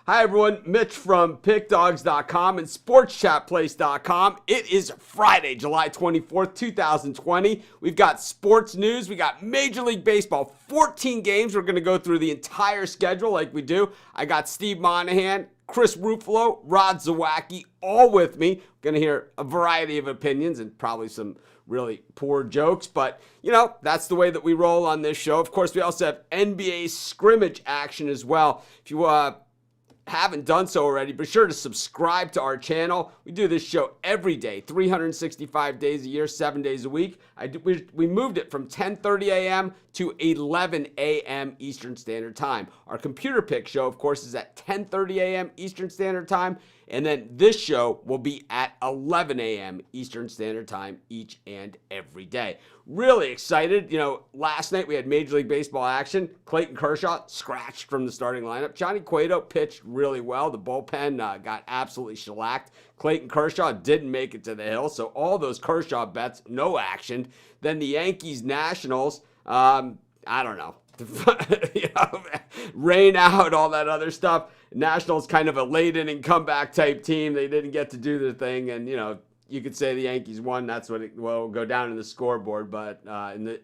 Hi, everyone. Mitch from PickDogs.com and SportsChatPlace.com. It is Friday, July 24th, 2020. We've got sports news. We got Major League Baseball, 14 games. We're going to go through the entire schedule like we do. I got Steve Monahan, Chris Ruffalo, Rod Zawacki, all with me. Going to hear a variety of opinions and probably some really poor jokes, but that's the way that we roll on this show. Of course, we also have NBA scrimmage action as well. If you haven't done so already, be sure to subscribe to our channel. We do this show every day, 365 days a year, 7 days a week. We moved it from 10:30 a.m. to 11 a.m. Eastern Standard Time. Our computer pick show, of course, is at 10:30 a.m. Eastern Standard Time. And then this show will be at 11 a.m. Eastern Standard Time each and every day. Really excited. Last night we had Major League Baseball action. Clayton Kershaw scratched from the starting lineup. Johnny Cueto pitched really well. The bullpen got absolutely shellacked. Clayton Kershaw didn't make it to the hill. So all those Kershaw bets, no action. Then the Yankees Nationals, I don't know. Rain out, all that other stuff. Nationals kind of a late inning comeback type team. They didn't get to do their thing, and you could say the Yankees won. That's what it will go down in the scoreboard, but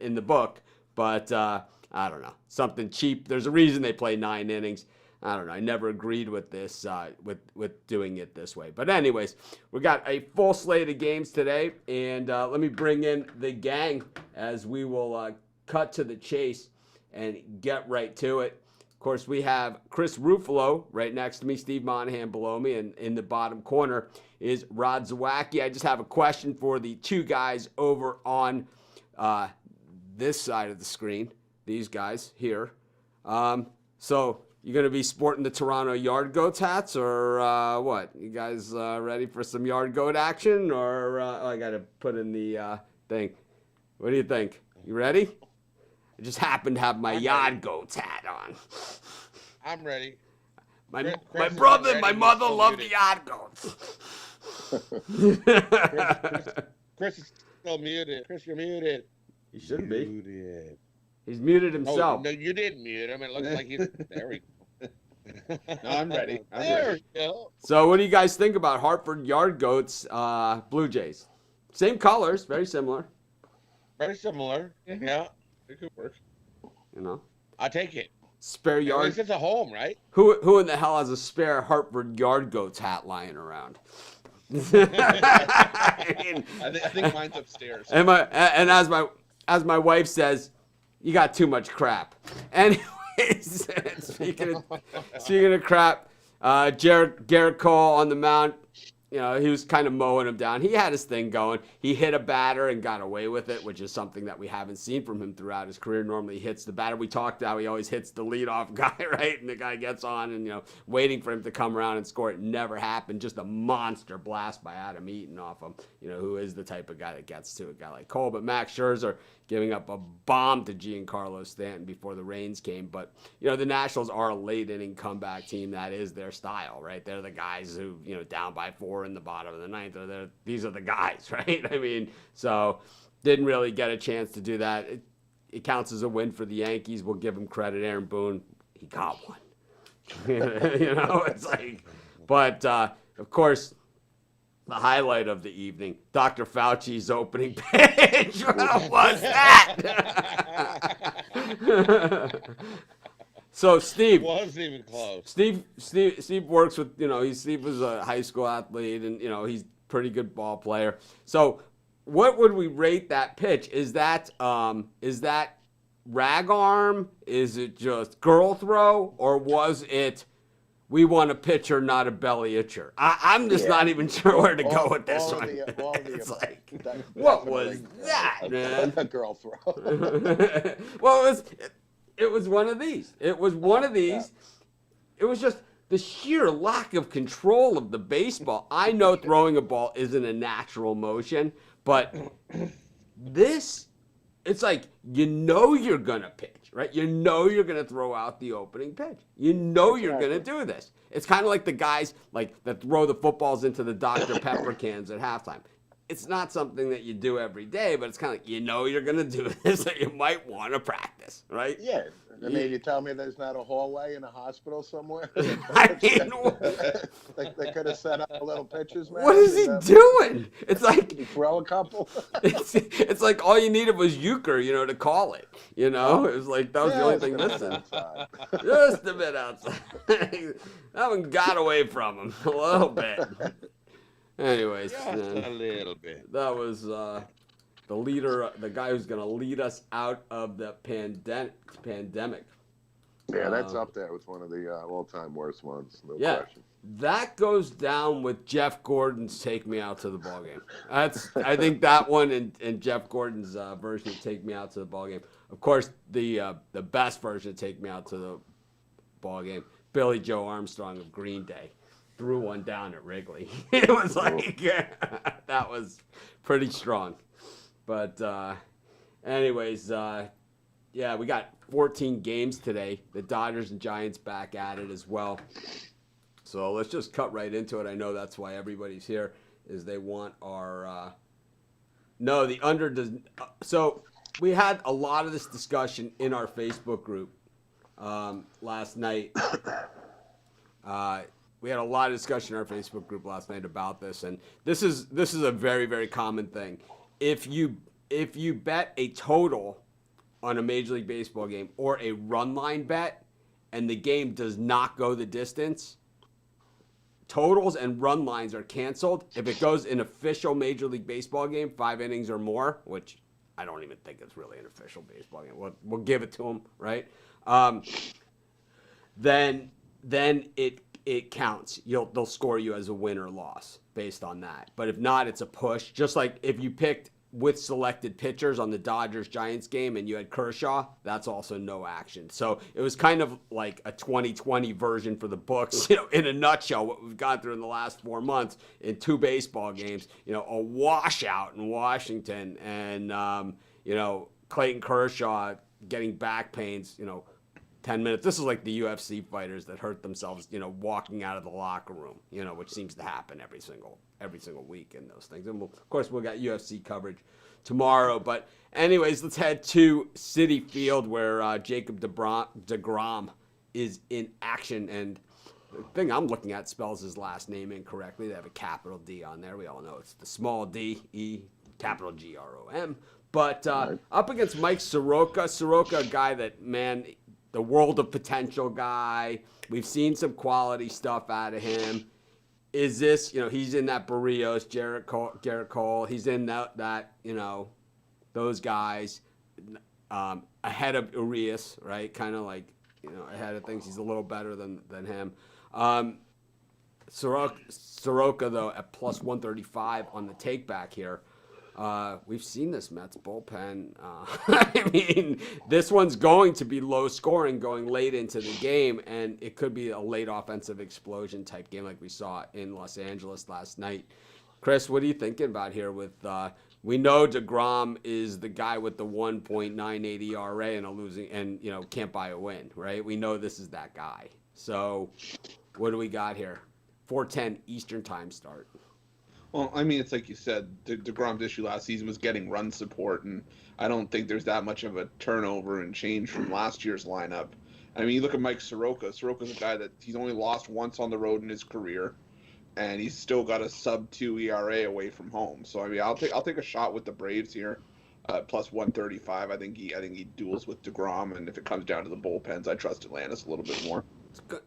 in the book. But I don't know, something cheap. There's a reason they play 9 innings. I don't know. I never agreed with this, with doing it this way. But anyways, we got a full slate of games today, and let me bring in the gang as we will cut to the chase and get right to it. Of course, we have Chris Ruffalo right next to me, Steve Monahan below me, and in the bottom corner is Rod Zawacki. I just have a question for the two guys over on this side of the screen, these guys here. So you going to be sporting the Toronto Yard Goats hats or what? You guys ready for some Yard Goat action? Or I got to put in the thing. What do you think? You ready? I just happen to have my Yard Goats hat on. I'm ready. My brother and my mother love the Yard Goats. Chris is still muted. Chris, you're muted. He shouldn't be. Muted. He's muted himself. No, you didn't mute him. It looks like he's... There we go. No, I'm ready. There we go. So what do you guys think about Hartford Yard Goats, Blue Jays? Same colors, very similar. Very similar. Mm-hmm. Yeah. It could work. I take it. Spare yard. At least it's a home, right? Who in the hell has a spare Hartford Yard Goats hat lying around? I think mine's upstairs. And as my wife says, you got too much crap. Anyways, speaking of crap, Garrett Cole on the mound. He was kind of mowing him down. He had his thing going. He hit a batter and got away with it, which is something that we haven't seen from him throughout his career. Normally he hits the batter. We talked how he always hits the leadoff guy, right? And the guy gets on and, waiting for him to come around and score. It never happened. Just a monster blast by Adam Eaton off him, who is the type of guy that gets to a guy like Cole. But Max Scherzer giving up a bomb to Giancarlo Stanton before the rains came. But, the Nationals are a late inning comeback team. That is their style, right? They're the guys who, down by 4 in the bottom of the ninth. These are the guys, right? I mean, so didn't really get a chance to do that. It counts as a win for the Yankees. We'll give him credit. Aaron Boone, he got one. It's like, but of course, the highlight of the evening, Dr. Fauci's opening pitch. What was that? So Steve wasn't even close. Steve works with, Steve was a high school athlete and, he's a pretty good ball player. So what would we rate that pitch? Is that rag arm? Is it just girl throw? Or was it we want a pitcher, not a belly itcher? I'm just not even sure where to go with this one. It's like, what was that, man? A girl throw. Well, it was one of these. It was one of these. It was just the sheer lack of control of the baseball. I know throwing a ball isn't a natural motion, but this, it's like, you're going to pitch, right? You're going to throw out the opening pitch. You're going to do this. It's kind of like the guys that throw the footballs into the Dr. Pepper cans at halftime. It's not something that you do every day, but it's kind of like, you're going to do this, so you might want to practice, right? Yeah, I mean, you tell me there's not a hallway in a hospital somewhere? I mean, they could have set up a little pitcher's match. what is he doing? It's like you throw a couple. it's like all you needed was euchre, to call it. It was like that was the only thing missing. Just a bit outside. That one got away from him a little bit. Anyways, Just a little bit. that was the leader, the guy who's going to lead us out of the pandemic. Yeah, that's up there with one of the all-time worst ones. No Yeah. question. That goes down with Jeff Gordon's "Take Me Out to the Ballgame." I think that one and Jeff Gordon's version of "Take Me Out to the Ballgame." Of course, the best version of "Take Me Out to the Ballgame," Billy Joe Armstrong of Green Day threw one down at Wrigley. It was like that was pretty strong. But anyways, yeah, we got 14 games today. The Dodgers and Giants back at it as well. So let's just cut right into it. I know that's why everybody's here, is they want our no, the under does. So we had a lot of this discussion in our Facebook group last night. We had a lot of discussion in our Facebook group last night about this, and this is a very, very common thing. If you bet a total on a Major League Baseball game or a run line bet, and the game does not go the distance, totals and run lines are canceled. If it goes an official Major League Baseball game, 5 innings or more, which I don't even think it's really an official baseball game. We'll give it to them, right? Then it counts. They'll score you as a win or loss based on that. But if not, it's a push. Just like if you picked with selected pitchers on the Dodgers-Giants game and you had Kershaw, that's also no action. So it was kind of like a 2020 version for the books, in a nutshell, what we've gone through in the last 4 months in 2 baseball games, a washout in Washington and, Clayton Kershaw getting back pains, 10 minutes. This is like the UFC fighters that hurt themselves, walking out of the locker room, which seems to happen every single week in those things. And of course, we'll got UFC coverage tomorrow. But anyways, let's head to Citi Field where Jacob deGrom is in action. And the thing I'm looking at spells his last name incorrectly. They have a capital D on there. We all know it's the small d, E, capital Grom. But up against Mike Soroka. Soroka, a guy that, man, the world of potential guy. We've seen some quality stuff out of him. Is this, he's in that Barrios, Garrett Cole. He's in that those guys ahead of Urias, right? Kind of like, ahead of things. He's a little better than him. Soroka, though, at plus 135 on the take back here. We've seen this Mets bullpen. I mean, this one's going to be low scoring going late into the game, and it could be a late offensive explosion type game like we saw in Los Angeles last night. Chris, what are you thinking about here with, we know deGrom is the guy with the 1.98 ERA and can't buy a win, right? We know this is that guy. So what do we got here? 4:10 Eastern time start. Well, I mean, it's like you said, deGrom's issue last season was getting run support, and I don't think there's that much of a turnover and change from last year's lineup. I mean, you look at Mike Soroka. Soroka's a guy that he's only lost once on the road in his career, and he's still got a sub-2 ERA away from home. So I mean, I'll take a shot with the Braves here, plus 135. I think he duels with deGrom, and if it comes down to the bullpens, I trust Atlantis a little bit more.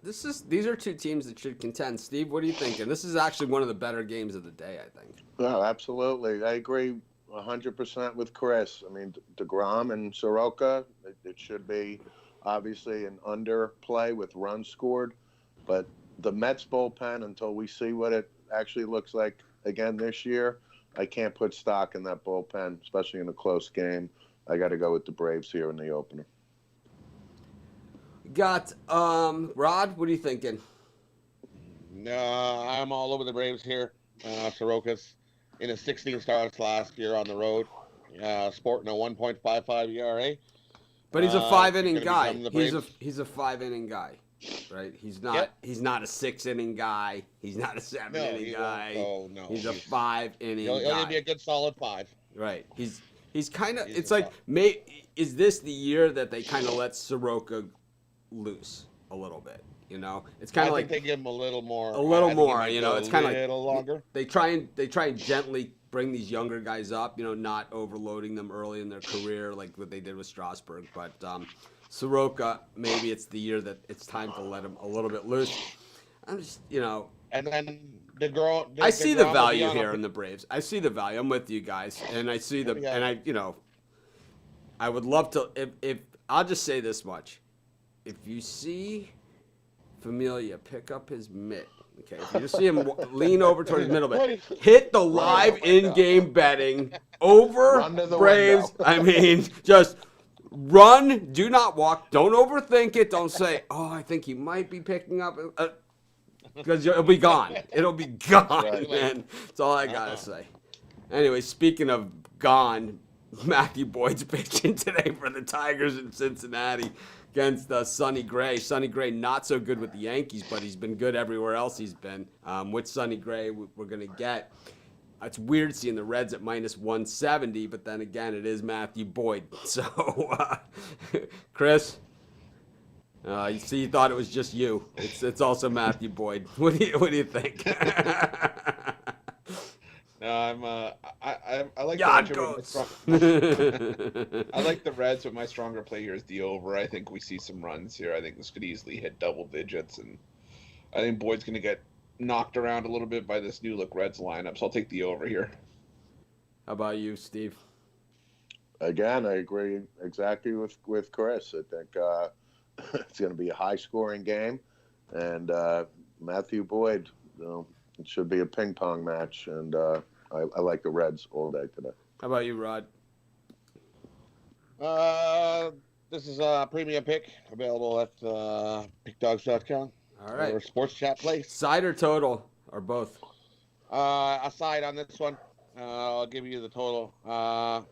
These are 2 teams that should contend. Steve, what are you thinking? This is actually one of the better games of the day, I think. No, absolutely. I agree 100% with Chris. I mean, deGrom and Soroka, it should be obviously an underplay with runs scored. But the Mets bullpen, until we see what it actually looks like again this year, I can't put stock in that bullpen, especially in a close game. I got to go with the Braves here in the opener. Got Rod, what are you thinking? I'm all over the Braves here. Soroka's in his 16 starts last year on the road, sporting a 1.55 ERA. But he's a 5-inning guy. He's a 5-inning guy, right? He's not. Yep. He's not a 6-inning guy. He's not a 7-inning guy. No. He's a 5-inning guy. He'll be a good solid 5. Right. He's kind of. He's It's a like, is this the year that they kind of let Soroka loose a little bit? You know, it's kind I of think like they give him a little more. a little I think he more. might You go know, it's kind of a little like longer. they try and gently bring these younger guys up. You know, not overloading them early in their career like what they did with Strasburg. But Soroka, maybe it's the year that it's time to let him a little bit loose. I'm just, you know. And then the girl. I see the DeGrom will be value on here in the Braves. I see the value. I'm with you guys, and I see the, Yeah. and I, you know, I would love to. If I'll just say this much, if you see Familia pick up his mitt, okay, if you just see him lean over towards his middle bit, hit the live in-game betting over Run to the Braves. window. I mean, just run. Do not walk. Don't overthink it. Don't say, "Oh, I think he might be picking up." Because it'll be gone. It'll be gone, Right. man. That's all I gotta say. Anyway, speaking of gone, Matthew Boyd's pitching today for the Tigers in Cincinnati against Sonny Gray. Sonny Gray not so good with the Yankees, but he's been good everywhere else he's been. With Sonny Gray, we're gonna get. It's weird seeing the Reds at minus 170, but then again, it is Matthew Boyd. So, Chris. You see, you thought it was just you. It's also Matthew Boyd. What do you think? No, I like Yard the Reds. goats. I like the Reds, but my stronger play here is the over. I think we see some runs here. I think this could easily hit double digits, and I think Boyd's going to get knocked around a little bit by this new look Reds lineup. So I'll take the over here. How about you, Steve? Again, I agree exactly with Chris. I think it's going to be a high-scoring game, and Matthew Boyd, you know, it should be a ping-pong match, and I like the Reds all day today. How about you, Rod? This is a premium pick available at pickdogs.com. All right. Or Sports Chat Place. Side or total, or both? A side on this one. I'll give you the total. I'm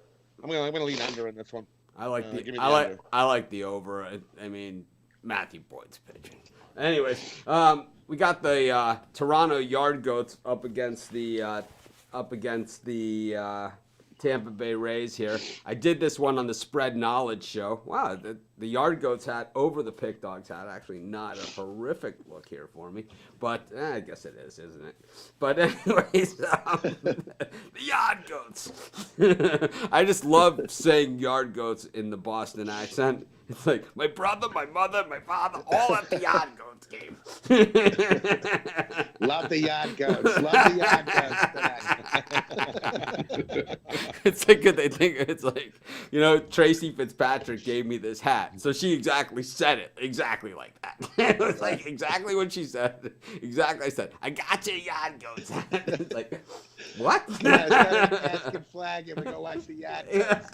gonna lean under in this one. I like give me the I under. like the over. I mean, Matthew Boyd's pitching. Anyways, we got the Toronto Yard Goats up against the Tampa Bay Rays here. I did this one on the Spread Knowledge show. Wow, the Yard Goats hat over the Pick Dogs hat. Actually, not a horrific look here for me, but I guess it is, isn't it? But anyways, the Yard Goats. I just love saying Yard Goats in the Boston accent. It's like my brother, my mother, my father, all at the Yard Goats game. Love the Yard Goats. Love the Yard Goats today. It's like they think it's like, you know, Tracy Fitzpatrick gave me this hat, so she exactly said it exactly like that. It was like exactly what she said. Exactly, I said, "I got your Yard Goats hat." It's like, what? Yeah, instead of asking flag, you're going to go watch the Yard Goats.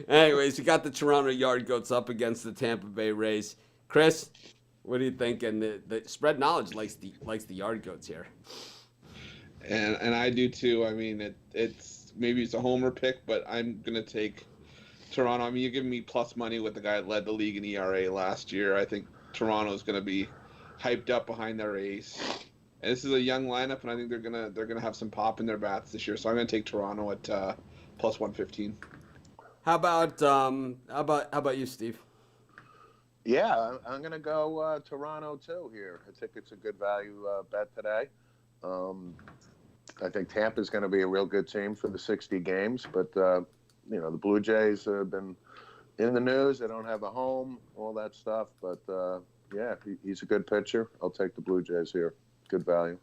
Anyways, you got the Toronto Yard Goats up against the Tampa Bay Rays. Chris, what do you think? And the Spread Knowledge likes the Yard Goats here. And I do too. I mean, it's maybe it's a homer pick, but I'm gonna take Toronto. I mean, you're giving me plus money with the guy that led the league in ERA last year. I think Toronto's gonna be hyped up behind their ace. And this is a young lineup, and I think they're gonna have some pop in their bats this year. So I'm gonna take Toronto at plus 115. How about you, Steve? Yeah, I'm going to go Toronto too here. I think it's a good value bet today. I think Tampa's going to be a real good team for the 60 games, but you know, the Blue Jays have been in the news. They don't have a home, all that stuff. But yeah, he's a good pitcher. I'll take the Blue Jays here. Good value.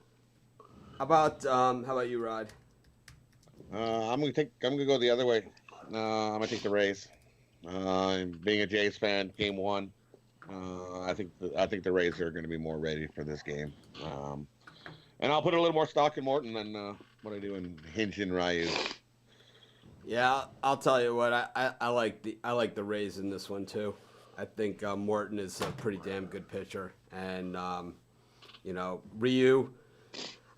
How about you, Rod? I'm gonna go the other way. I'm gonna take the Rays. Being a Jays fan, game one, I think the Rays are going to be more ready for this game. And I'll put a little more stock in Morton than what I do in Hinge and Ryu. Yeah, I'll tell you what. I like the Rays in this one too. I think Morton is a pretty damn good pitcher, and you know, Ryu.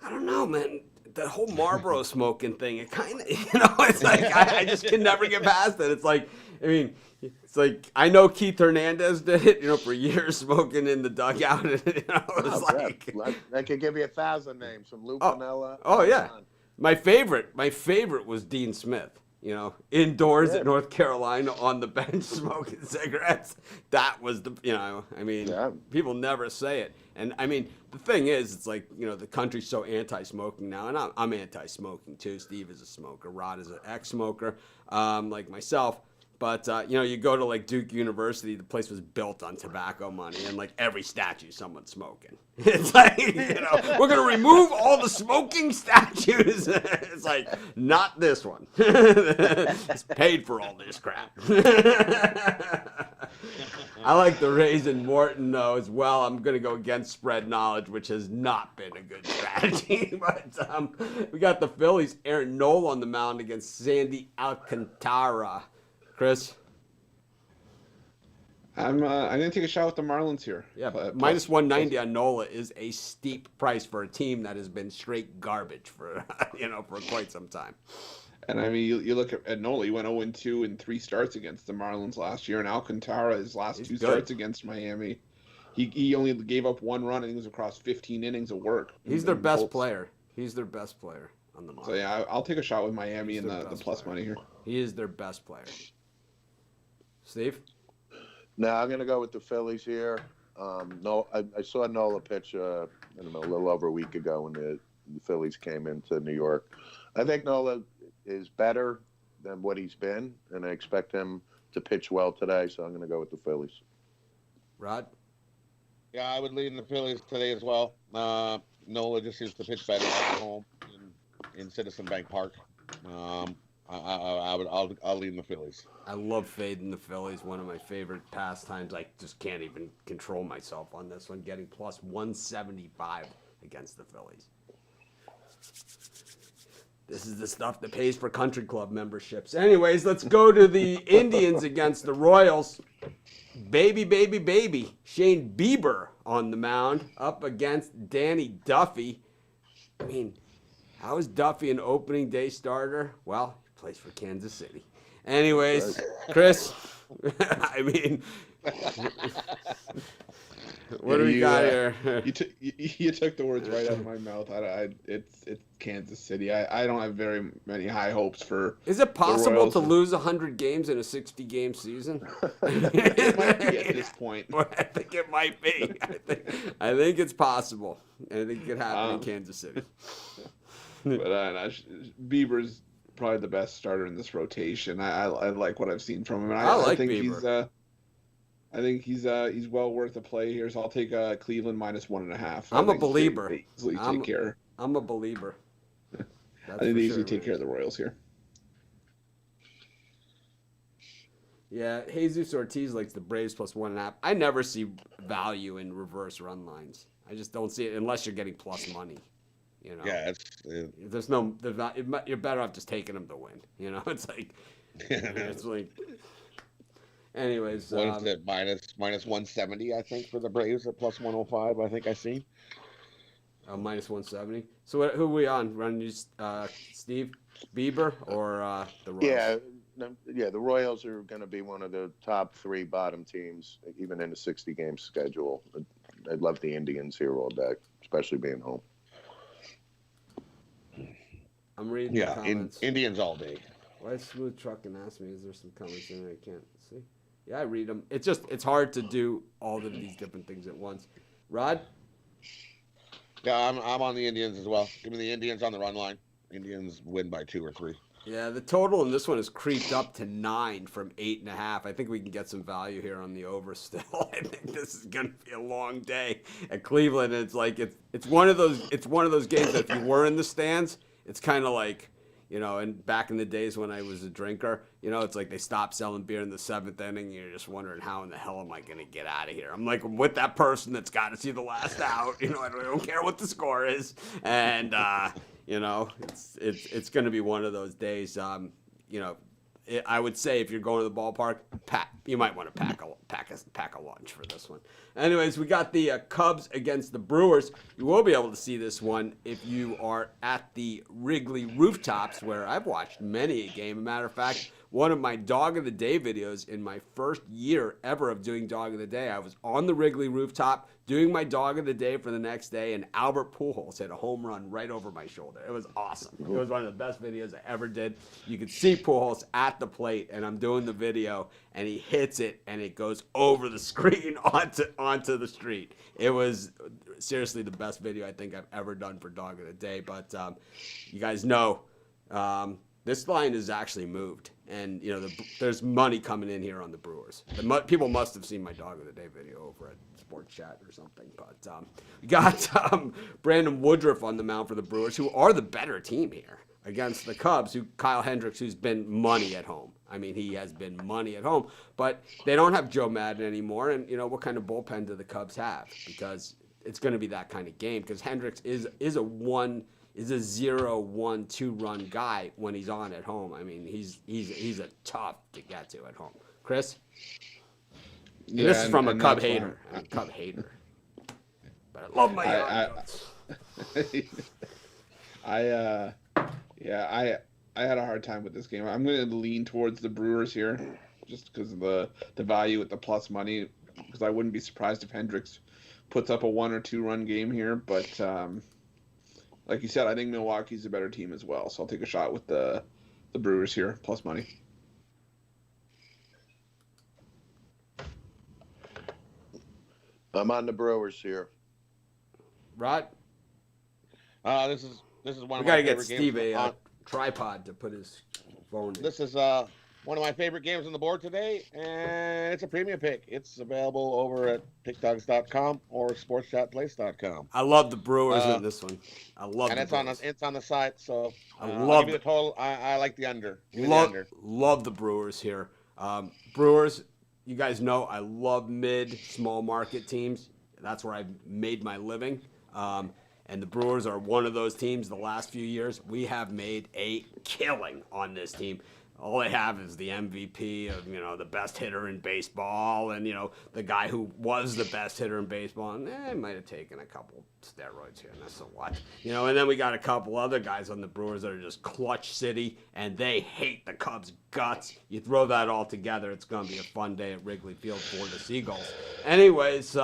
I don't know, man. The whole Marlboro smoking thing, it kind of, you know, it's like I just can never get past it. It's like, I mean, it's like I know Keith Hernandez did it, you know, for years, smoking in the dugout. And, you know, it's like I could give you 1,000 names from Lou Piniella. Oh yeah, my favorite was Dean Smith. indoors Yeah. at North Carolina on the bench smoking cigarettes. That was people never say it. And I mean, the thing is, it's like, the country's so anti-smoking now, and I'm anti-smoking too. Steve is a smoker. Rod is an ex-smoker, like myself. But, you go to, like, Duke University, the place was built on tobacco money, and, like, every statue, someone's smoking. It's like, we're going to remove all the smoking statues. It's like, not this one. It's paid for all this crap. I like the Rays and Morton, though, as well. I'm going to go against spread knowledge, which has not been a good strategy. But we got the Phillies, Aaron Nola on the mound against Sandy Alcantara. Chris? I'm gonna take a shot with the Marlins here. Yeah, minus 190 on Nola is a steep price for a team that has been straight garbage for for quite some time. And I mean, you look at Nola. He went 0-2 in 3 starts against the Marlins last year, and Alcantara his last He's 2 good. starts against Miami. He only gave up 1 run, and he was across 15 innings of work. He's their best both. player. He's their best player on the Marlins. So yeah, I'll take a shot with Miami He's and their the best plus player. money here. He is their best player. Steve? No, I'm going to go with the Phillies here. No, I saw Nola pitch, a little over a week ago when the Phillies came into New York. I think Nola is better than what he's been, and I expect him to pitch well today, so I'm going to go with the Phillies. Rod? Yeah, I would lean the Phillies today as well. Nola just seems to pitch better at home in Citizen Bank Park. I'll lean the Phillies. I love fading the Phillies. One of my favorite pastimes. I just can't even control myself on this one. Getting plus 175 against the Phillies. This is the stuff that pays for country club memberships. Anyways, let's go to the Indians against the Royals. Baby. Shane Bieber on the mound up against Danny Duffy. I mean, how is Duffy an opening day starter? Well, he plays for Kansas City. Anyways, Chris, I mean, what do we got here? You took the words right out of my mouth. It's Kansas City. I don't have very many high hopes for. Is it possible Royals. to lose 100 games in a 60-game season? It might be at this point. I think it might be. I think it's possible. I think it could happen in Kansas City. But Bieber's probably the best starter in this rotation. I like what I've seen from him. And I like think Bieber. I think he's well worth a play here. So I'll take Cleveland minus 1.5. I'm a believer. They easily take care. I'm a believer. I think they usually take care of the Royals here. Yeah, Jesus Ortiz likes the Braves plus 1.5. I never see value in reverse run lines. I just don't see it unless you're getting plus money. Yeah, there's not. You're better off just taking them to win. It's like, it's like. Anyways, what is it? Minus 170, I think, for the Braves at plus 105. I think I seen. Minus 170. So who are we on? Running Steve Bieber or the Royals? Yeah, the Royals are going to be one of the top 3 bottom teams, even in the 60-game schedule. I'd love the Indians here all day, especially being home. I'm reading the comments. Indians all day. Why is Smooth Truckin' ask me? Is there some comments in there I can't see? Yeah, I read them. It's hard to do all of these different things at once. Rod? Yeah, I'm on the Indians as well. Give me the Indians on the run line. Indians win by 2 or 3. Yeah, the total in this one has creeped up to 9 from 8.5. I think we can get some value here on the over still. I think this is going to be a long day at Cleveland. And it's like it's one of those games that if you were in the stands, it's kind of like, and back in the days when I was a drinker, it's like they stopped selling beer in the 7th inning. And you're just wondering, how in the hell am I going to get out of here? I'm like with that person that's got to see the last out. I don't care what the score is. And, it's going to be one of those days. I would say if you're going to the ballpark, you might want to pack a lunch for this one. Anyways, we got the Cubs against the Brewers. You will be able to see this one if you are at the Wrigley rooftops, where I've watched many a game. As a matter of fact, one of my Dog of the Day videos in my first year ever of doing Dog of the Day. I was on the Wrigley rooftop doing my Dog of the Day for the next day, and Albert Pujols hit a home run right over my shoulder. It was awesome. It was one of the best videos I ever did. You could see Pujols at the plate, and I'm doing the video, and he hits it, and it goes over the screen onto the street. It was seriously the best video I think I've ever done for Dog of the Day. But you guys know this line is actually moved, and there's money coming in here on the Brewers. People must have seen my Dog of the Day video over at Sports Chat or something. But we got Brandon Woodruff on the mound for the Brewers, who are the better team here against the Cubs. Kyle Hendricks, who's been money at home. I mean, he has been money at home, but they don't have Joe Madden anymore. And what kind of bullpen do the Cubs have? Because it's going to be that kind of game. Because Hendricks is a 0-1, 2-run guy when he's on at home. I mean, he's a tough to get to at home. Chris? Yeah, this is from a Cub hater. I'm a Cub hater. But I love my I had a hard time with this game. I'm going to lean towards the Brewers here just because of the value at the plus money, because I wouldn't be surprised if Hendricks puts up a 1 or 2 run game here. But like you said, I think Milwaukee's a better team as well. So I'll take a shot with the Brewers here, plus money. I'm on the Brewers here. Rod? This is one of we my gotta get favorite Steve games. a tripod to put his phone in. This is one of my favorite games on the board today, and it's a premium pick. It's available over at pickdogs.com or sportschatplace.com. I love the Brewers in this one. I love and the it's Brewers. it's on the site, so I'll give you the total. I like the under. Love the Brewers here. Brewers, you guys know I love small market teams. That's where I've made my living. And the Brewers are one of those teams the last few years. We have made a killing on this team. All they have is the MVP of, the best hitter in baseball and, the guy who was the best hitter in baseball. And he might have taken a couple steroids here, and that's so what. And then we got a couple other guys on the Brewers that are just clutch city, and they hate the Cubs' guts. You throw that all together, it's going to be a fun day at Wrigley Field for the Seagulls. Anyways,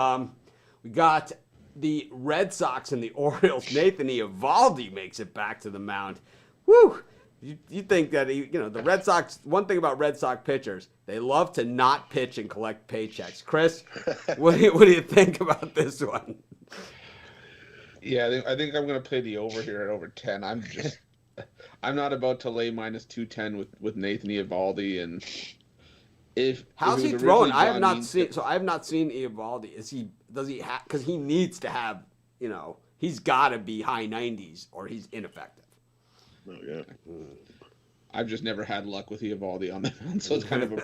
we got the Red Sox and the Orioles. Nathan Eovaldi makes it back to the mound. Woo! You think that the Red Sox? One thing about Red Sox pitchers, they love to not pitch and collect paychecks. Chris, what do you think about this one? Yeah, I think I'm going to play the over here at over 10. I'm not about to lay minus 210 with Nathan Eovaldi, and how's he throwing? I have not seen Eovaldi. Does he have? Because he needs to have. He's got to be high 90s or he's ineffective. Oh, yeah. I've just never had luck with Eovaldi on the mound, so it's kind of a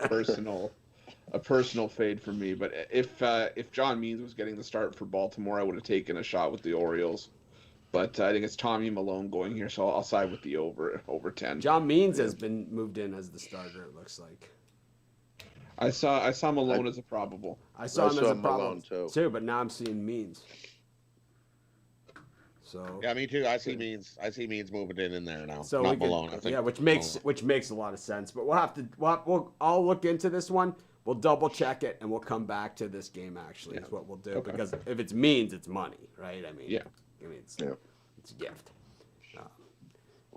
personal fade for me. But if John Means was getting the start for Baltimore, I would have taken a shot with the Orioles. But I think it's Tommy Malone going here, so I'll side with the over 10. John Means has been moved in as the starter. It looks like. I saw Malone as a probable. I saw him as a Malone probable too, but now I'm seeing Means. So yeah, me too. I see Means moving in there now. So not Malone. I think. Yeah, which makes a lot of sense. But I'll look into this one. We'll double check it and we'll come back to this game. Actually, is what we'll do because if it's Means, it's money, right? I mean, it's a gift.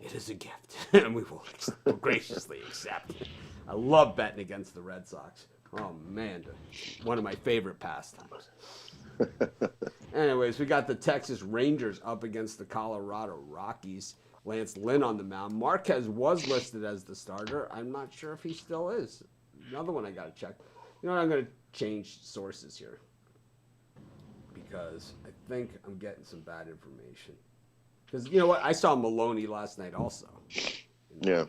It is a gift, and we will graciously accept it. I love betting against the Red Sox. Oh man, one of my favorite pastimes. Anyways, we got the Texas Rangers up against the Colorado Rockies. Lance Lynn on the mound. Marquez was listed as the starter. I'm not sure if he still is. Another one I got to check. You know what? I'm going to change sources here because I think I'm getting some bad information. Because you know what? I saw Maloney last night also. Yeah.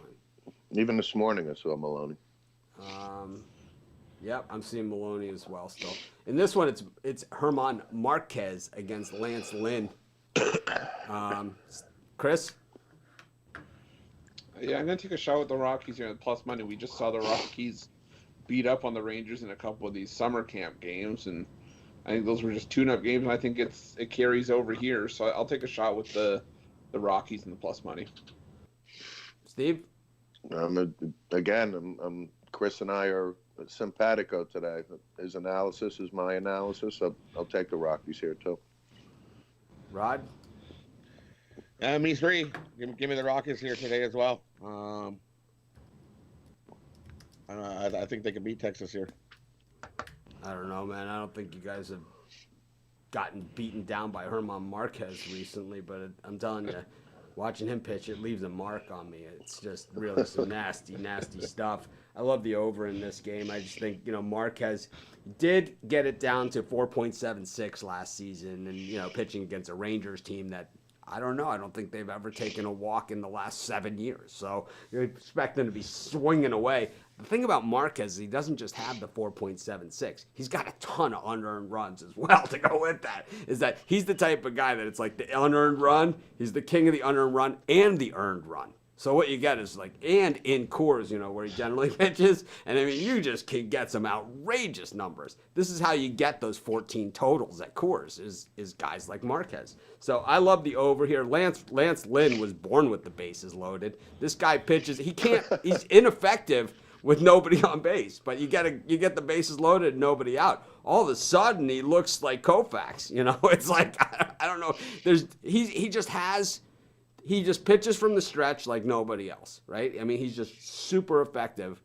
Even this morning I saw Maloney. Yep, I'm seeing Maloney as well still. In this one, it's Herman Marquez against Lance Lynn. Chris? Yeah, I'm going to take a shot with the Rockies here at plus money. We just saw the Rockies beat up on the Rangers in a couple of these summer camp games, and I think those were just tune-up games, and I think it carries over here. So I'll take a shot with the Rockies and the plus money. Steve? Chris and I are simpatico today. His analysis is my analysis. I'll take the Rockies here too. Rod? Me three. Give me the Rockets here today as well. I think they can beat Texas here. I don't know, man. I don't think you guys have gotten beaten down by Herman Marquez recently, but I'm telling you, watching him pitch, it leaves a mark on me. It's just really some nasty, nasty stuff. I love the over in this game. I just think, Marquez did get it down to 4.76 last season and, pitching against a Rangers team that, I don't know. I don't think they've ever taken a walk in the last 7 years. So you expect them to be swinging away. The thing about Marquez is he doesn't just have the 4.76. He's got a ton of unearned runs as well to go with that. Is that he's the type of guy that it's like the unearned run. He's the king of the unearned run and the earned run. So what you get is and in Coors, where he generally pitches. And I mean, you just can get some outrageous numbers. This is how you get those 14 totals at Coors is guys like Marquez. So I love the over here. Lance Lynn was born with the bases loaded. This guy pitches. He's ineffective with nobody on base, but you get the bases loaded and nobody out. All of a sudden, he looks like Koufax. It's like, I don't know. He just pitches from the stretch like nobody else, right? I mean, he's just super effective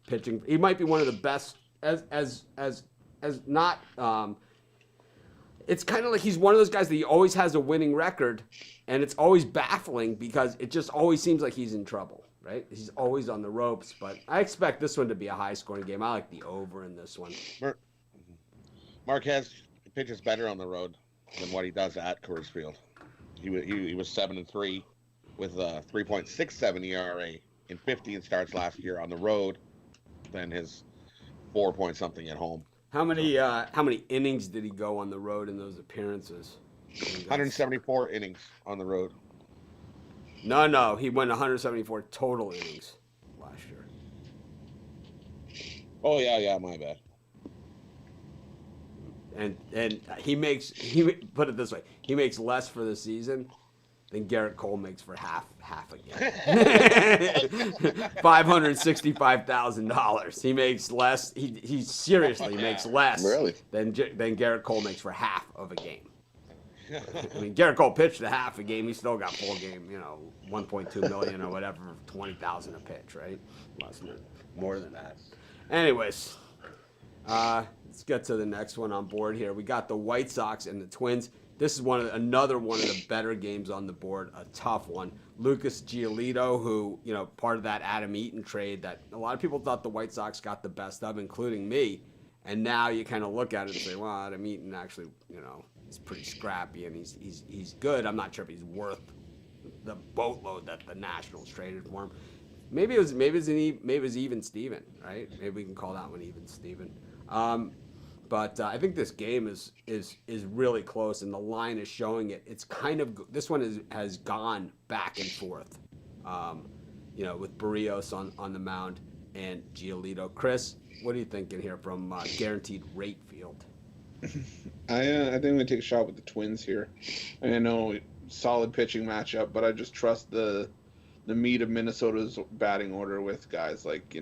pitching. He might be one of the best as not. It's kind of like he's one of those guys that he always has a winning record, and it's always baffling because it just always seems like he's in trouble, right? He's always on the ropes, but I expect this one to be a high-scoring game. I like the over in this one. Marquez pitches better on the road than what he does at Coors Field. He was 7-3 with a 3.67 ERA in 15 starts last year on the road, than his 4-point-something at home. How many innings did he go on the road in those appearances? 174 innings on the road. No, he went 174 total innings last year. Oh yeah, my bad. And he put it this way, he makes less for the season than Garrett Cole makes for half a game. $565,000. He makes less. He seriously makes less than Garrett Cole makes for half of a game. I mean, Garrett Cole pitched a half a game. He still got full game, 1.2 million or whatever, 20,000 a pitch, right? More than that. Anyways, let's get to the next one on board here. We got the White Sox and the Twins. This is another one of the better games on the board, a tough one. Lucas Giolito, who, part of that Adam Eaton trade that a lot of people thought the White Sox got the best of, including me. And now you kind of look at it and say, well, Adam Eaton actually, he's pretty scrappy and he's good. I'm not sure if he's worth the boatload that the Nationals traded for him. Maybe it was even Steven, right? Maybe we can call that one even Steven. But I think this game is really close, and the line is showing it. It's kind of this one has gone back and forth, with Barrios on the mound and Giolito. Chris, what are you thinking here from Guaranteed Rate Field? I think I'm gonna take a shot with the Twins here. I know solid pitching matchup, but I just trust the meat of Minnesota's batting order with guys like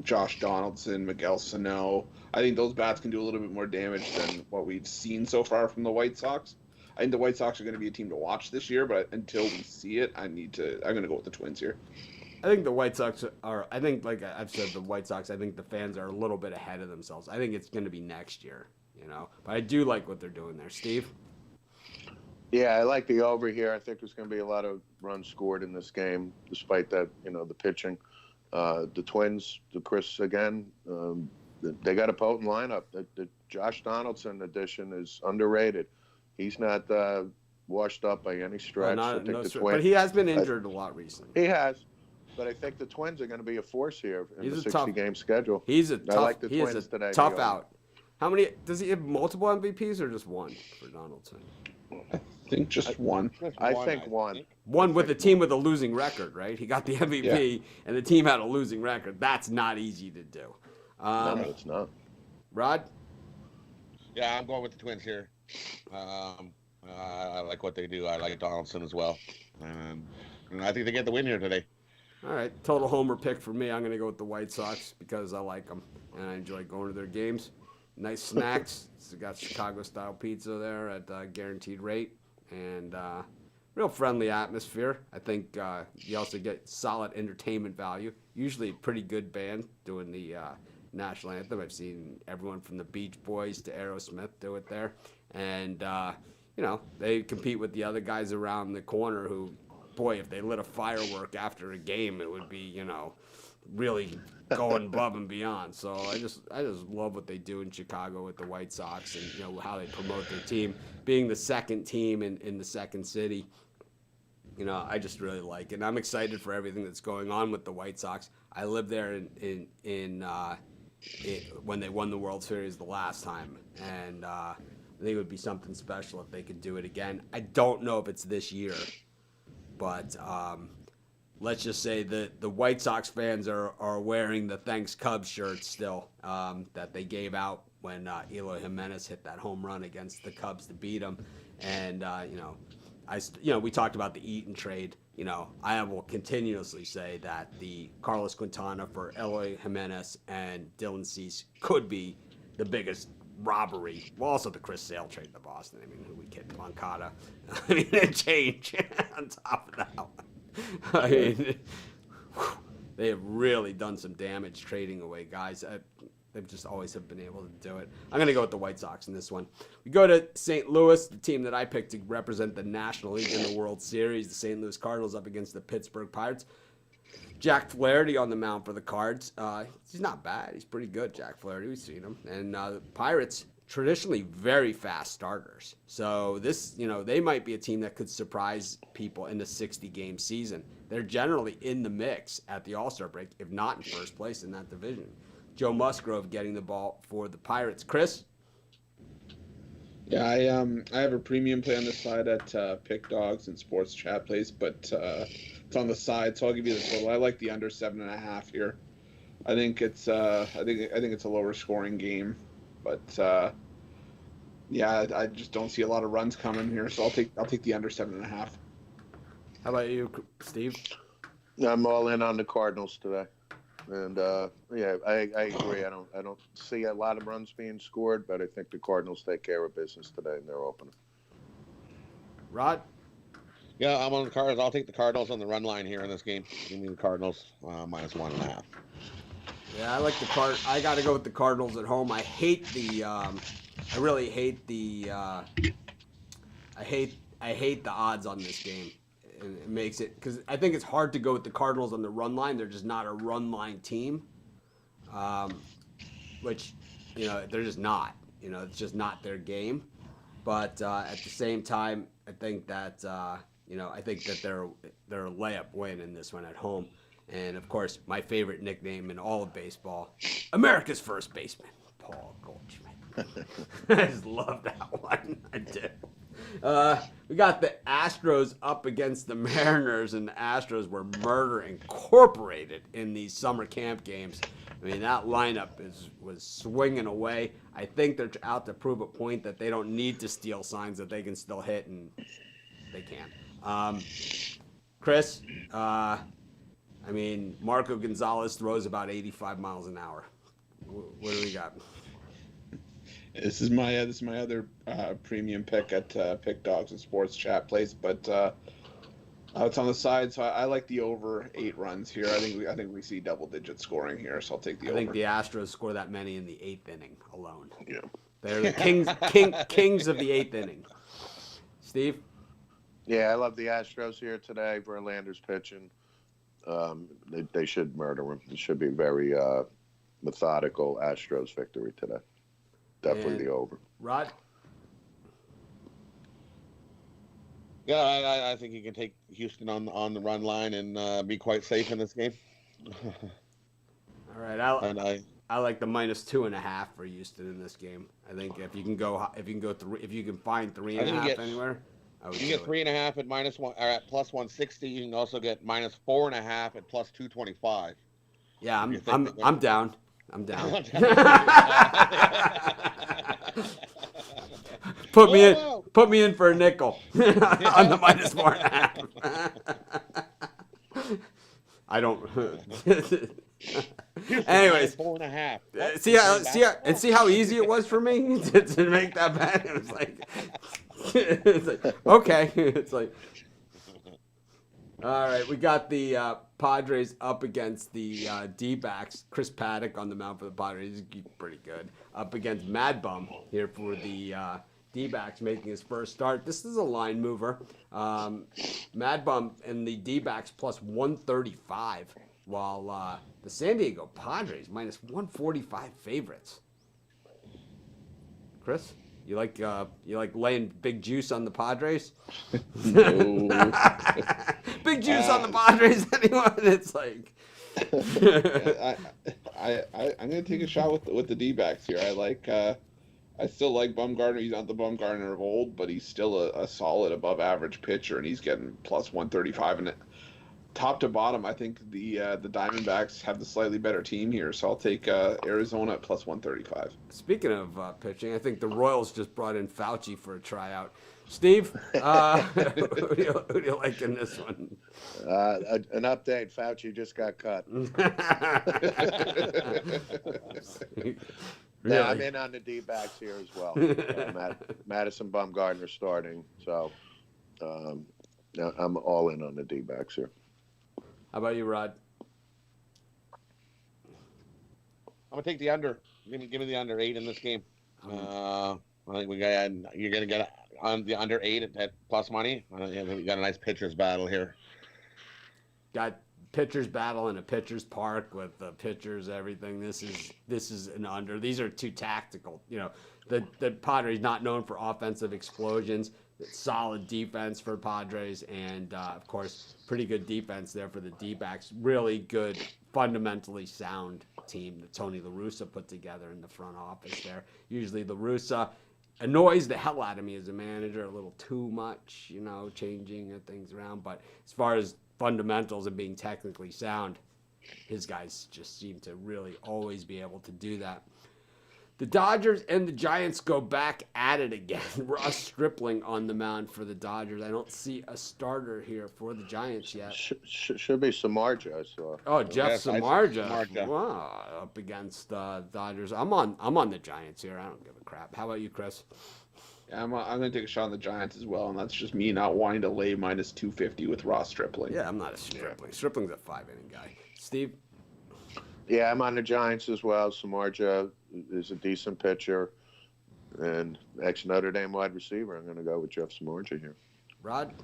Josh Donaldson, Miguel Sano. I think those bats can do a little bit more damage than what we've seen so far from the White Sox. I think the White Sox are going to be a team to watch this year, but until we see it, I'm going to go with the Twins here. I think the White Sox like I've said, the White Sox, I think the fans are a little bit ahead of themselves. I think it's going to be next year, But I do like what they're doing there. Steve? Yeah, I like the over here. I think there's going to be a lot of runs scored in this game, despite that, the pitching. The Twins, Chris again, they got a potent lineup. The Josh Donaldson addition is underrated. He's not washed up by any stretch. Twins, but he has been injured a lot recently. He has, but I think the Twins are going to be a force here in the 60-game schedule. He's a tough. I like the Twins today. Tough out. How many does he have? Multiple MVPs or just one for Donaldson? I think just one. I think one. One with a team with a losing record, right? He got the MVP, and the team had a losing record. That's not easy to do. No, it's not. Rod? Yeah, I'm going with the Twins here. I like what they do. I like Donaldson as well. And I think they get the win here today. All right, total homer pick for me. I'm going to go with the White Sox because I like them and I enjoy going to their games. Nice snacks. It's got Chicago-style pizza there at a guaranteed rate, and real friendly atmosphere. I think you also get solid entertainment value. Usually a pretty good band doing the national anthem. I've seen everyone from the Beach Boys to Aerosmith do it there. And, they compete with the other guys around the corner who, boy, if they lit a firework after a game, it would be, really going above and beyond. So I just love what they do in Chicago with the White Sox and, how they promote their team. Being the second team in the second city, I just really like it. And I'm excited for everything that's going on with the White Sox. I lived there when they won the World Series the last time, and I think it would be something special if they could do it again. I don't know if it's this year, but let's just say that the White Sox fans are wearing the Thanks Cubs shirts still that they gave out when Eloy Jimenez hit that home run against the Cubs to beat them, and we talked about the Eaton trade. I will continuously say that the Carlos Quintana for Eloy Jimenez and Dylan Cease could be the biggest robbery. Well, also the Chris Sale trade to Boston. I mean, who we kidding? Moncada. I mean, a change on top of that one. I mean, they have really done some damage trading away guys. They just always have been able to do it. I'm going to go with the White Sox in this one. We go to St. Louis, the team that I picked to represent the National League in the World Series. The St. Louis Cardinals up against the Pittsburgh Pirates. Jack Flaherty on the mound for the Cards. He's not bad. He's pretty good, Jack Flaherty. We've seen him. And the Pirates, traditionally very fast starters. So this, they might be a team that could surprise people in the 60-game season. They're generally in the mix at the All-Star break, if not in first place in that division. Joe Musgrove getting the ball for the Pirates. Chris? Yeah, I have a premium play on the side at Pick Dogs and Sports Chat Plays, but it's on the side, so I'll give you the total. I like the under 7.5 here. I think it's I think it's a lower scoring game, but I just don't see a lot of runs coming here, so I'll take the under 7.5. How about you, Steve? I'm all in on the Cardinals today. And I agree. I don't see a lot of runs being scored, but I think the Cardinals take care of business today in their opener. Rod? Yeah, I'm on the Cardinals. I'll take the Cardinals on the run line here in this game. Give me the Cardinals -1.5. Yeah, I like the I got to go with the Cardinals at home. I hate the. I really hate the. I hate the odds on this game. And it makes it because I think it's hard to go with the Cardinals on the run line. They're just not a run line team, which they're just not. It's just not their game. But at the same time, I think that they're a layup win in this one at home. And of course, my favorite nickname in all of baseball, America's first baseman, Paul Goldschmidt. I just love that one. I do. We got the Astros up against the Mariners, and the Astros were murder incorporated in these summer camp games. I mean, that lineup was swinging away. I think they're out to prove a point that they don't need to steal signs, that they can still hit, and they can. Chris, Marco Gonzalez throws about 85 miles an hour. What do we got? This is my other premium pick at Pick Dogs and Sports Chat Plays, but it's on the side, so I like the over 8 runs here. I think we see double-digit scoring here, so I'll take the over. I think the Astros score that many in the 8th inning alone. Yeah, they're the kings of the 8th inning. Steve? Yeah, I love the Astros here today. Verlander's pitching. They should murder him. It should be very methodical Astros victory today. Definitely And the over. Rod? Yeah, I think you can take Houston on the run line and be quite safe in this game. All right, I like the -2.5 for Houston in this game. I think if you can find 3.5 anywhere, I would. You can get 3.5 at -1 or at +160. You can also get -4.5 at +225. Yeah, I'm down. I'm down. Put me in for a nickel on the -4.5. I don't. Houston, Anyways, 4.5. Oh, see how easy it was for me to make that bet. It was like, it's like okay, it's like. All right, we got the Padres up against the D-backs. Chris Paddock on the mound for the Padres, he's pretty good. Up against Mad Bum here for the D-backs, making his first start. This is a line mover. Mad Bum and the D-backs plus 135, while the San Diego Padres minus 145 favorites. Chris? You like laying big juice on the Padres? No. Big juice on the Padres, anyone? It's like I'm gonna take a shot with the D-backs here. I still like Bumgarner. He's not the Bumgarner of old, but he's still a solid above average pitcher, and he's getting plus 135. And top to bottom, I think the Diamondbacks have the slightly better team here, so I'll take Arizona at plus 135. Speaking of pitching, I think the Royals just brought in Fauci for a tryout. Steve, who do you like in this one? An update: Fauci just got cut. Really? Yeah, I'm in on the D-backs here as well. Madison Bumgarner starting, so I'm all in on the D-backs here. How about you, Rod? I'm gonna take the under. Give me the under 8 in this game. I think you're gonna get on the under 8 at plus money. We got a nice pitchers battle here. Got pitchers battle in a pitchers park with the pitchers, everything. This is an under. These are too tactical. You know, the Padres not known for offensive explosions. Solid defense for Padres, and of course, pretty good defense there for the D-backs. Really good, fundamentally sound team that Tony La Russa put together in the front office there. Usually La Russa annoys the hell out of me as a manager, a little too much, you know, changing things around. But as far as fundamentals and being technically sound, his guys just seem to really always be able to do that. The Dodgers and the Giants go back at it again. Ross Stripling on the mound for the Dodgers. I don't see a starter here for the Giants yet. Should be Samardzija, I saw. Oh, Jeff Yes, Samardzija. Wow, up against Dodgers. I'm on the Giants here. I don't give a crap. How about you, Chris? Yeah, I'm going to take a shot on the Giants as well, and that's just me not wanting to lay minus 250 with Ross Stripling. Yeah, I'm not a Stripling. Stripling's a 5-inning guy. Steve? Yeah, I'm on the Giants as well. Samardzija is a decent pitcher, and ex-Notre Dame wide receiver. I'm going to go with Jeff Samardzija here. Rod?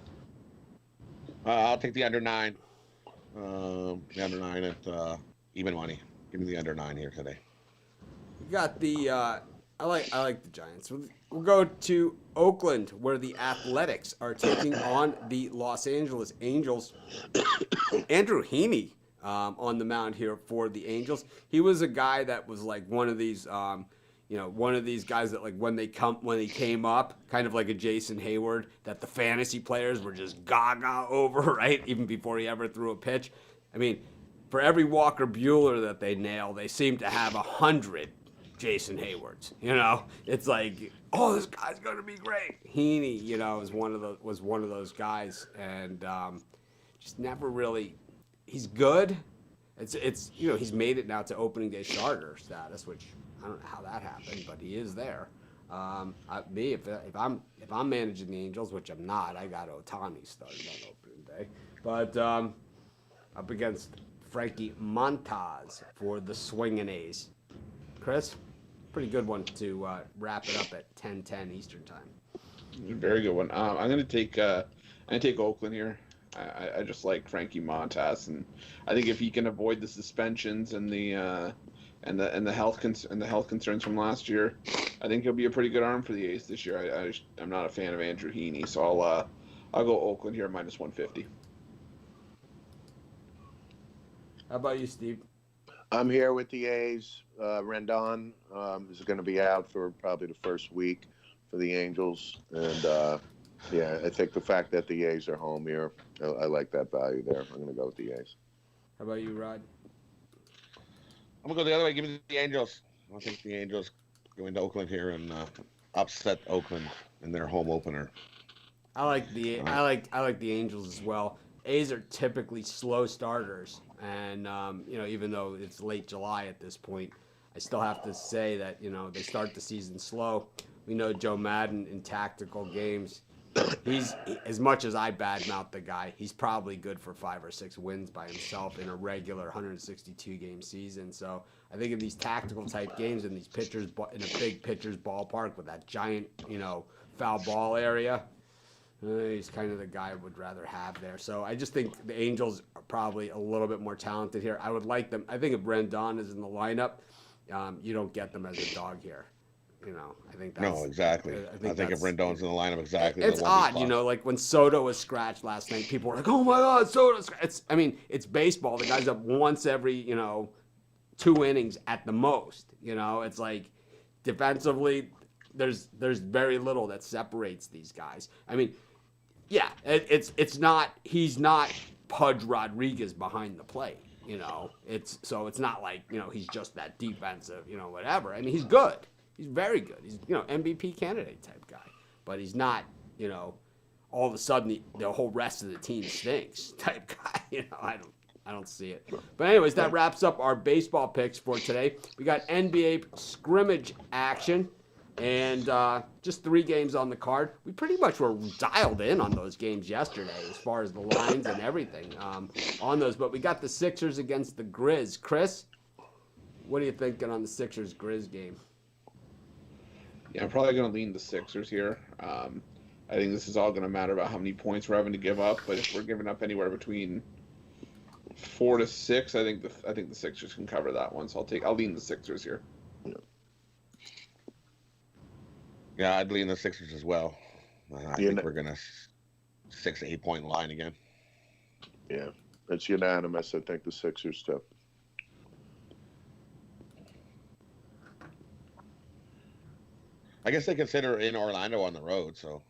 I'll take the under 9. The under 9 at even money. Give me the under 9 here today. We got the I like the Giants. We'll go to Oakland, where the Athletics are taking on the Los Angeles Angels. Andrew Heaney on the mound here for the Angels. He was a guy that was like one of these, one of these guys that like when they came up, kind of like a Jason Hayward, that the fantasy players were just gaga over, right? Even before he ever threw a pitch. I mean, for every Walker Buehler that they nail, they seem to have 100 Jason Haywards. You know, it's like, oh, this guy's gonna be great. Heaney, was one of those guys, and just never really. He's good. It's he's made it now to opening day starter status, which I don't know how that happened, but he is there. If I'm managing the Angels, which I'm not, I got Ohtani starting on opening day, but up against Frankie Montas for the Swingin' A's. Chris, pretty good one to wrap it up at 10:10 Eastern time. Very good one. I'm gonna take Oakland here. I just like Frankie Montas, and I think if he can avoid the suspensions and the health concerns from last year, I think he'll be a pretty good arm for the A's this year. I'm not a fan of Andrew Heaney, so I'll go Oakland here minus 150. How about you, Steve? I'm here with the A's. Rendon is going to be out for probably the first week for the Angels, and I think the fact that the A's are home here, I like that value there. I'm going to go with the A's. How about you, Rod? I'm going to go the other way. Give me the Angels. I think the Angels go into Oakland here and upset Oakland in their home opener. I like the Angels as well. A's are typically slow starters, and even though it's late July at this point, I still have to say that they start the season slow. We know Joe Madden in tactical games. He's, as much as I badmouth the guy, he's probably good for 5 or 6 wins by himself in a regular 162 game season. So I think in these tactical type games, in these pitchers, in a big pitcher's ballpark with that giant, foul ball area, he's kind of the guy I would rather have there. So I just think the Angels are probably a little bit more talented here. I would like them. I think if Rendon is in the lineup, you don't get them as a dog here. I think that's... No, exactly. I think if Rendon's in the lineup, exactly. It's odd, like when Soto was scratched last night, people were like, oh my God, Soto's scratched. It's baseball. The guy's up once every, 2 innings at the most. It's like defensively, there's very little that separates these guys. Yeah, it's not, he's not Pudge Rodriguez behind the plate. It's not like, he's just that defensive, whatever. He's good. He's very good. He's, MVP candidate type guy. But he's not, all of a sudden the whole rest of the team stinks type guy. I don't see it. But anyways, that wraps up our baseball picks for today. We got NBA scrimmage action and just 3 games on the card. We pretty much were dialed in on those games yesterday as far as the lines and everything on those. But we got the Sixers against the Grizz. Chris, what are you thinking on the Sixers-Grizz game? Yeah, I'm probably going to lean the Sixers here. I think this is all going to matter about how many points we're having to give up. But if we're giving up anywhere between 4 to 6, I think the Sixers can cover that one. So I'll lean the Sixers here. Yeah, I'd lean the Sixers as well. I think we're going to 6 to 8 point line again. Yeah, it's unanimous. I think the Sixers too. I guess they consider in Orlando on the road, so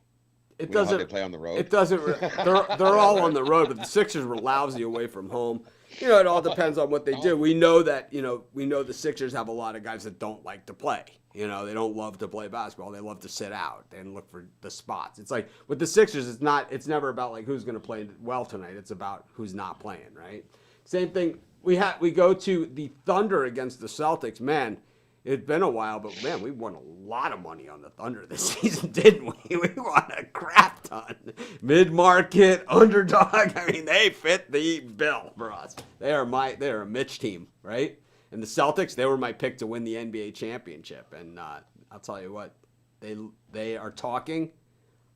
it we know how doesn't. they play on the road. It doesn't. They're all on the road, but the Sixers were lousy away from home. It all depends on what they do. We know that. We know the Sixers have a lot of guys that don't like to play. They don't love to play basketball. They love to sit out and look for the spots. It's like with the Sixers, it's never about like who's going to play well tonight. It's about who's not playing, right? Same thing. We go to the Thunder against the Celtics. Man, it's been a while, but man, we won a lot of money on the Thunder this season, didn't we? We won a crap ton. Mid-market, underdog. They fit the bill for us. They are a Mitch team, right? And the Celtics, they were my pick to win the NBA championship. And I'll tell you what, they are talking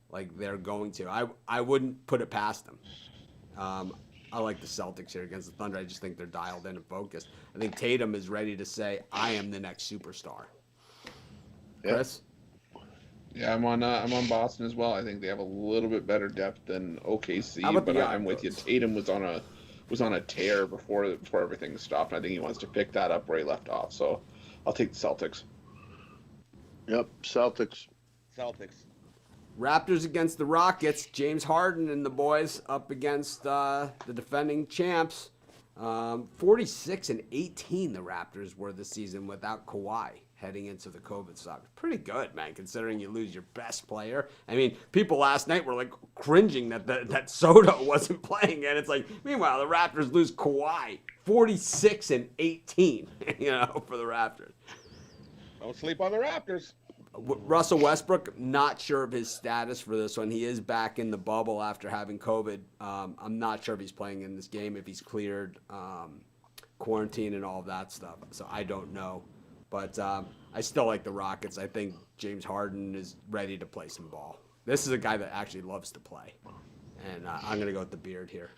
like they're going to. I wouldn't put it past them. I like the Celtics here against the Thunder. I just think they're dialed in and focused. I think Tatum is ready to say, I am the next superstar. Chris? Yeah, I'm on Boston as well. I think they have a little bit better depth than OKC, but I'm with you. Tatum was on a tear before everything stopped. I think he wants to pick that up where he left off. So I'll take the Celtics. Yep, Celtics. Raptors against the Rockets. James Harden and the boys up against the defending champs. 46-18 the Raptors were this season without Kawhi heading into the COVID stuff. Pretty good, man, considering you lose your best player. People last night were like cringing that Soto wasn't playing, and it's like, meanwhile, the Raptors lose Kawhi 46-18, for the Raptors. Don't sleep on the Raptors. Russell Westbrook, not sure of his status for this one. He is back in the bubble after having COVID. I'm not sure if he's playing in this game, if he's cleared quarantine and all of that stuff. So I don't know. But I still like the Rockets. I think James Harden is ready to play some ball. This is a guy that actually loves to play. And I'm going to go with the beard here.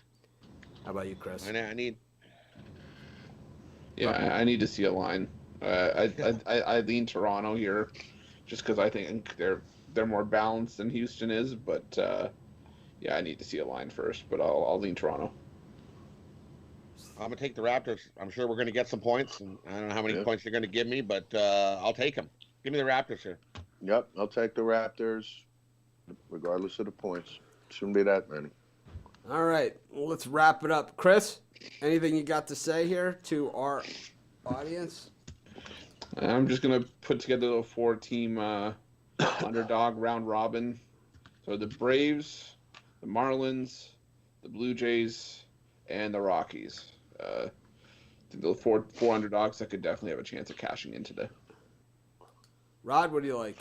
How about you, Chris? I need to see a line. I lean Toronto here, just because I think they're more balanced than Houston is. But I need to see a line first. But I'll lean Toronto. I'm gonna take the Raptors. I'm sure we're gonna get some points, and I don't know how many points they're gonna give me, but I'll take them. Give me the Raptors here. Yep, I'll take the Raptors, regardless of the points. Shouldn't be that many. All right, well, let's wrap it up. Chris, anything you got to say here to our audience? I'm just going to put together a 4-team underdog round robin. So the Braves, the Marlins, the Blue Jays, and the Rockies. I think the four underdogs that could definitely have a chance of cashing in today. Rod, what do you like?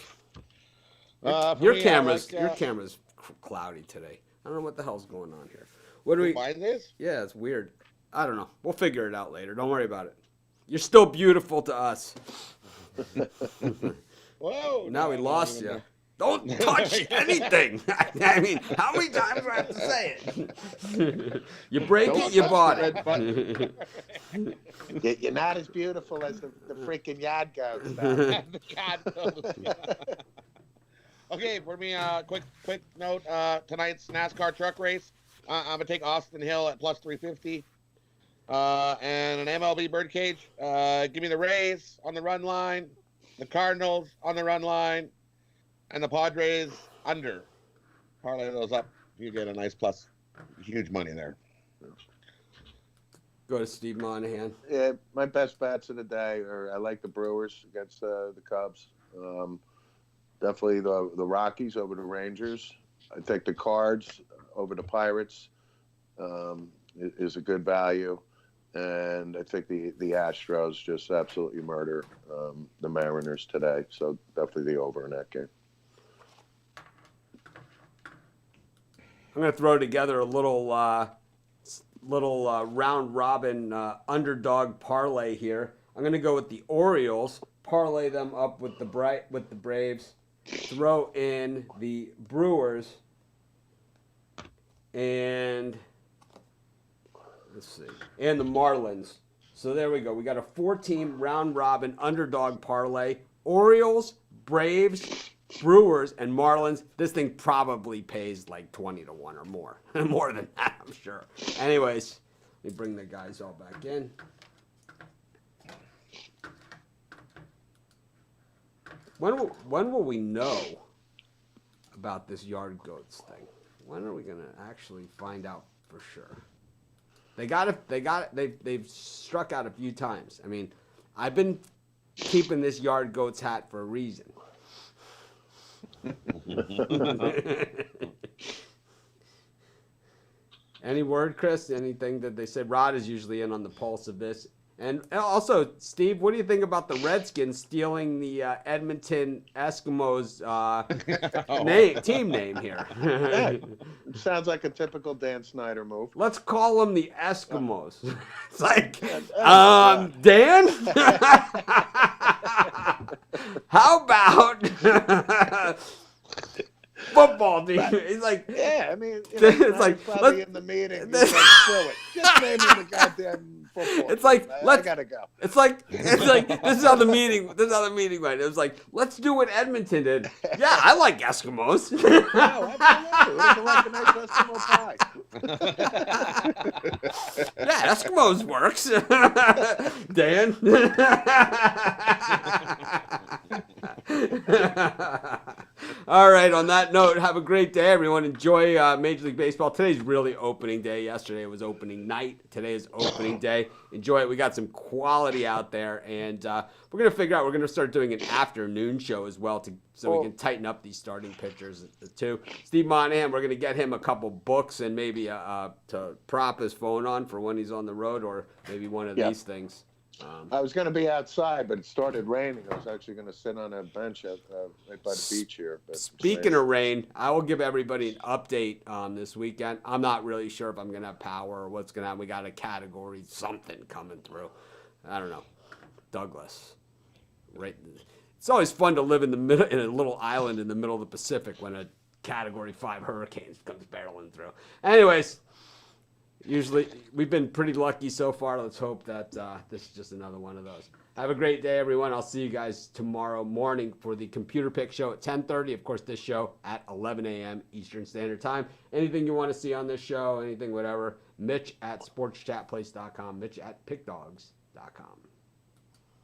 For Your me, I camera's like, your camera's cloudy today. I don't know what the hell's going on here. What do we? mine is? Yeah, it's weird. I don't know. We'll figure it out later. Don't worry about it. You're still beautiful to us. Whoa! Now we no, lost no, you. Don't touch anything. I mean, how many times do I have to say it? You break Don't it, you touch bought the it. red You're not as beautiful as the freaking yard goats. The cat knows. Okay, for me, quick note. Tonight's NASCAR truck race. I'm gonna take Austin Hill at plus 350. And an MLB birdcage. Give me the Rays on the run line, the Cardinals on the run line, and the Padres under. Parlay those up. You get a nice plus. Huge money there. Go to Steve Monahan. Yeah, my best bets of the day are I like the Brewers against the Cubs. Definitely the Rockies over the Rangers. I think the Cards over the Pirates is a good value. And I think the Astros just absolutely murder the Mariners today. So definitely the over in that game. I'm gonna throw together a little round robin underdog parlay here. I'm gonna go with the Orioles, parlay them up with the Braves, throw in the Brewers, and let's see, and the Marlins. So there we go. We got a 4-team round robin underdog parlay. Orioles, Braves, Brewers, and Marlins. This thing probably pays like 20 to 1 or more. More than that, I'm sure. Anyways, let me bring the guys all back in. When will we know about this yard goats thing? When are we going to actually find out for sure? They've struck out a few times. I mean, I've been keeping this yard goats hat for a reason. Any word, Chris? Anything that they said? Rod is usually in on the pulse of this. And also, Steve, what do you think about the Redskins stealing the Edmonton Eskimos team name here? Yeah, sounds like a typical Dan Snyder move. Let's call them the Eskimos. It's like, Yeah. Dan? How about football team? He's like, Yeah, I mean, it's like, probably in the meeting. He's like, screw it. Just name him the goddamn football. It's like, I gotta go. It's like this is how the meeting went. It was like, let's do what Edmonton did. Yeah, I like Eskimos. No, absolutely. It was like a nice Eskimo pie. Yeah, Eskimos works. Dan. All right, on that note, have a great day, everyone. Enjoy Major League Baseball. Today's really opening day. Yesterday was opening night. Today is opening day. Enjoy it. We got some quality out there, and we're going to figure out, we're going to start doing an afternoon show as well so we can tighten up these starting pitchers too. Steve Monahan, we're going to get him a couple books and maybe to prop his phone on for when he's on the road, or maybe one of these things. I was going to be outside, but it started raining. I was actually going to sit on a bench right by the beach here. But speaking of rain, I will give everybody an update this weekend. I'm not really sure if I'm going to have power or what's going to happen. We got a category something coming through. I don't know. Douglas. Right. It's always fun to live in the middle, in a little island in the middle of the Pacific when a Category 5 hurricane comes barreling through. Anyways. Usually, we've been pretty lucky so far. Let's hope that this is just another one of those. Have a great day, everyone. I'll see you guys tomorrow morning for the Computer Pick Show at 10:30. Of course, this show at 11 a.m. Eastern Standard Time. Anything you want to see on this show, anything, whatever, Mitch at sportschatplace.com, Mitch at pickdogs.com.